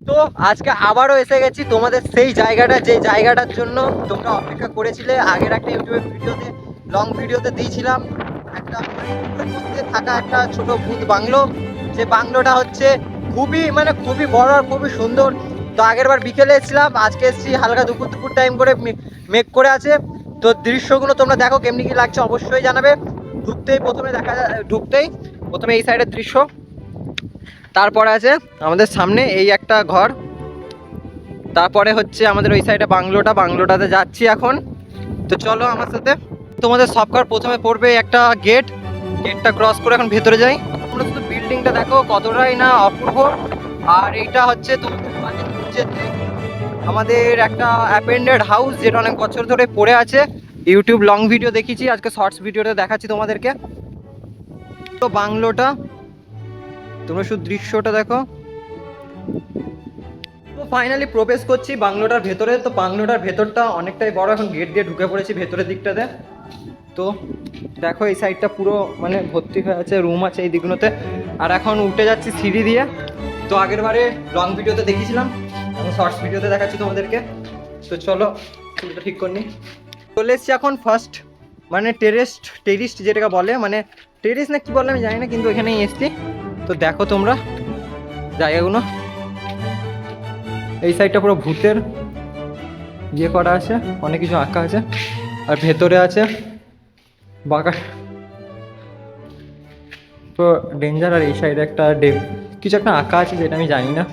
তো আজকে আবারও এসে গেছি তোমাদের সেই জায়গাটা, যে জায়গাটার জন্য তোমরা অপেক্ষা করেছিলে। আগের একটা ইউটিউবের ভিডিওতে, লং ভিডিওতে দিয়েছিলাম একটা পুকুরের মধ্যে থাকা একটা ছোট ভূত বাংলো। যে বাংলোটা হচ্ছে খুবই বড় আর খুবই সুন্দর। তো আগের বার বিকেলে এসেছিলাম, আজকে এসেছি হালকা দুপুর দুপুর টাইম করে, মেঘ করে আছে। তো দৃশ্যগুলো তোমরা দেখো কেমনি কি লাগছে অবশ্যই জানাবে। ঢুকতেই প্রথমে এই সাইডের দৃশ্য, তারপরে আছে আমাদের সামনে এই একটা ঘর, তারপরে হচ্ছে আমাদের ওই সাইডে বাংলোটাতে যাচ্ছি এখন। তো চলো আমার সাথে। তোমাদের সবকার প্রথমে পড়বে একটা গেটটা ক্রস করে এখন ভেতরে যাই। তোমরা শুধু বিল্ডিংটা দেখো কতটাই না অপূর্ব। আর এইটা হচ্ছে আমাদের একটা অ্যাপেন্ডেড হাউস, যেটা অনেক বছর ধরে পড়ে আছে। ইউটিউব লং ভিডিও দেখেছি, আজকে শর্টস ভিডিওতে দেখাচ্ছি তোমাদেরকে। তো বাংলোটা তোমরা শুধু দৃশ্যটা দেখো। তো ফাইনালি প্রবেশ করছি বাংলোটার ভেতরে। তো বাংলোটার ভেতরটা অনেকটাই বড়, এখন গেট দিয়ে ঢুকে পড়েছি ভেতরের দিকটাতে। তো দেখো এই সাইডটা পুরো মানে ভর্তি হয়ে আছে, রুম আছে এই দিকগুলোতে। আর এখন উঠে যাচ্ছি সিঁড়ি দিয়ে। তো আগের বারে লং ভিডিওতে দেখিয়েছিলাম, এখন শর্টস ভিডিওতে দেখাচ্ছি তোমাদেরকে। তো চলো চুলটা ঠিক করে নিই। চলে এসছি এখন ফার্স্ট মানে টেরিস্ট যেটাকে বলে, মানে টেরিস না কি বলে আমি জানি না, কিন্তু এখানেই এসছি। তো দেখো তোমরা জায়গাগুলো, এই সাইডটা পুরো ভূতের ইয়ে করা আছে, অনেক কিছু আঁকা আছে। আর ভেতরে আছে বাঁকা তো ডেঞ্জার। আর এই সাইডে একটা কিছু একটা আঁকা আছে যেটা আমি জানি না।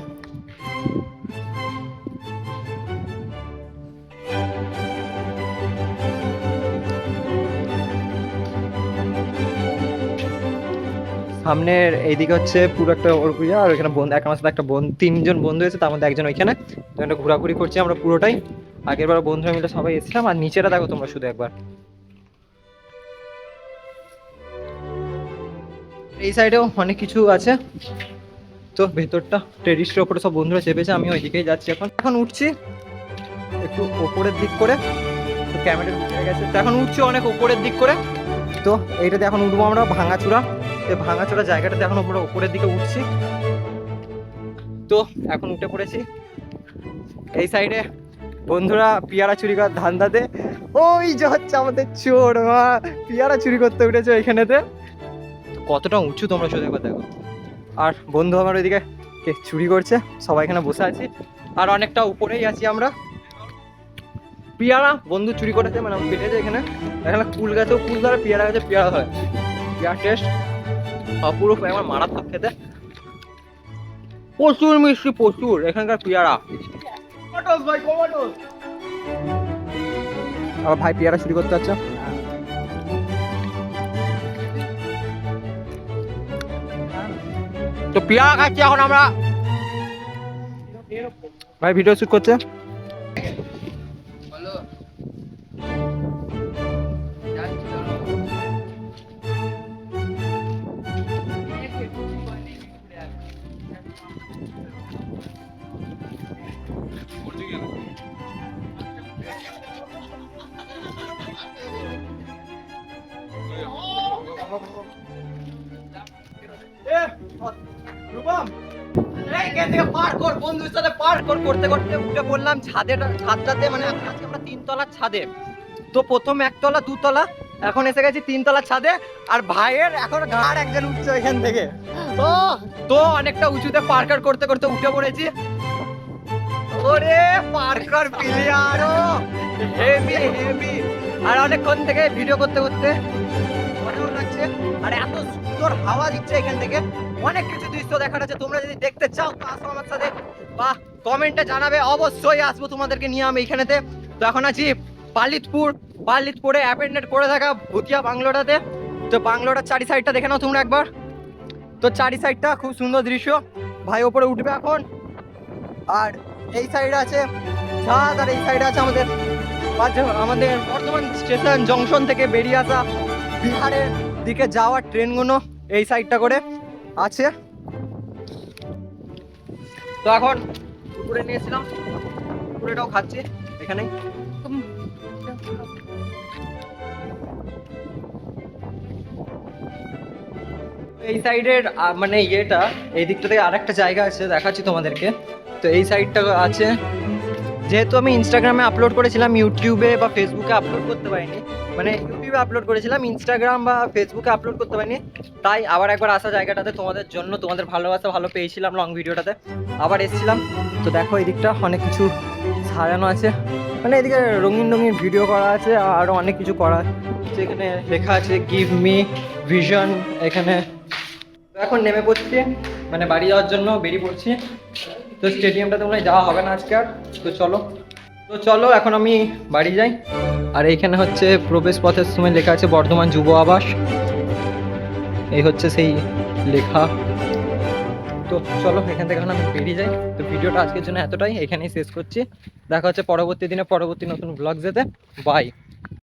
সামনের এইদিকে হচ্ছে পুরো একটা ওর ইয়া, আর এখানে বন্ধু আমার সাথে একটা বন্ধু, তিনজন বন্ধু এসে, তার মধ্যে একজন ওইখানে। তো একটা ঘোরাঘুরি করছি আমরা পুরোটাই। আগের বার বন্ধুরা মিলে সবাই এসেছিলাম। আর নিচেটা দেখো তোমরা শুধু একবার, এই সাইডেও অনেক কিছু আছে। তো ভেতরটা টেরিসের ওপরে সব বন্ধুরা চেপেছে, আমি ওইদিকেই যাচ্ছি এখন। এখন উঠছি একটু ওপরের দিক করে। তো ক্যামেরা উঠে গেছে, তো এখন উঠছি অনেক ওপরের দিক করে। তো এইটাতে এখন উঠবো আমরা ভাঙাচূড়া। এই ভাঙাচূড়া জায়গাটাতে এখন ওপরের দিকে উঠছি। তো এখন উঠে পড়েছি। এই সাইডে বন্ধুরা পিয়ারা চুরি করার ধান্দাতে, ওই যে হচ্ছে আমাদের চোর মা পিয়ারা চুরি করতে উঠেছে ওইখানেতে। কতটা উঁচু তোমরা শুধু একবার দেখো। আর বন্ধু আমার ওইদিকে চুরি করছে, সবাই এখানে বসে আছি। আর অনেকটা উপরেই আছি আমরা। পিয়ারা বন্ধু চুরি করেছে, মানে পেটেছে এখানে। এখানে কুল গাছেও কুল ধরে, পিয়ারা গাছে পিয়ারা ধরে। পিয়ার টেস্ট অপূর্ব, আমার মারাত্মক খেতে, প্রচুর মিষ্টি, প্রচুর এখানকার পিয়ারা। আবার ভাই পিয়ারা চুরি করতে যাচ্ছে। তো পিয়ারা খাচ্ছি এখন আমরা। ভাই ভিডিও শুট করছে। বন্ধুর সাথে করতে করতে উঠে পড়লাম ছাদটাতে, মানে আজকে আমরা তিনতলার ছাদে। তো প্রথম একতলা দুতলা, এখন এসে গেছি তিনতলার ছাদে। আর ভাইয়ের এখন ঘাড় একজন উঠছে এখান থেকে। ও তো অনেকটা উঁচুতে পার্কার করতে করতে উঠে পড়েছি। ওরে পার্কার প্লেয়ার, হেভি হেভি। আর অনেকক্ষণ থেকে ভিডিও করতে করতে ভালো লাগছে। আর এত সুন্দর হাওয়া দিচ্ছে এখান থেকে, অনেক কিছু দৃশ্য দেখার আছে। তোমরা যদি দেখতে চাও তো আসো আমার সাথে, বা কমেন্টে জানাবে, অবশ্যই আসবো তোমাদেরকে নিয়ে আমি এখানেতে। তো এখন আছি পার্লিতপুরে অ্যাপেন্ডেড করে থাকা ভুতিয়া বাংলোটাতে। তো বাংলোটার চারি সাইডটা দেখে নাও তোমরা একবার। তো চারি সাইডটা খুব সুন্দর দৃশ্য। ভাই ওপরে উঠবে এখন। আর এই সাইডে আছে ছাদ, আর এই সাইডে আছে আমাদের বর্ধমান স্টেশন জংশন থেকে বেরিয়ে আসা বিহারের দিকে যাওয়ার ট্রেনগুলো এই সাইডটা করে আছে। তো এখন উপরে নিয়েছিলাম, উপরেটাও খাচ্ছি এখানেই। এই সাইডের মানে ইয়েটা, এই দিকটা থেকে আরেকটা জায়গা আছে, দেখাচ্ছি তোমাদেরকে। তো এই সাইডটা আছে। যেহেতু আমি ইনস্টাগ্রামে আপলোড করেছিলাম, ইউটিউবে বা ফেসবুকে আপলোড করতে পারিনি, মানে ইউটিউবে আপলোড করেছিলাম, ইনস্টাগ্রাম বা ফেসবুকে আপলোড করতে পারিনি, তাই আবার একবার আসা জায়গাটাতে তোমাদের জন্য, তোমাদের ভালোবাসা ভালো পেয়েছিলাম লং ভিডিওটাতে, আবার এসেছিলাম। তো দেখো এই দিকটা অনেক কিছু সাজানো আছে, মানে এদিকে রঙিন রঙিন ভিডিও করা আছে, আরও অনেক কিছু করা আছে। এখানে লেখা আছে গিভ মি ভিশন। এখানে এখন নেমে পড়ছি, মানে বাড়ি যাওয়ার জন্য বেরিয়ে পড়ছি। তো স্টেডিয়ামটাতে মনে হয় যাওয়া হবে না আজকে আর। তো চলো এখন আমি বাড়ি যাই। আর এইখানে হচ্ছে প্রবেশ পথের সময় লেখা আছে বর্ধমান যুব আবাস, এই হচ্ছে সেই লেখা। তো চলো এখান থেকে এখন আমি বেরিয়ে যাই। তো ভিডিওটা আজকের জন্য এতটাই, এখানেই শেষ করছি। দেখা হচ্ছে পরবর্তী দিনে পরবর্তী নতুন ব্লগ যেতে। বাই।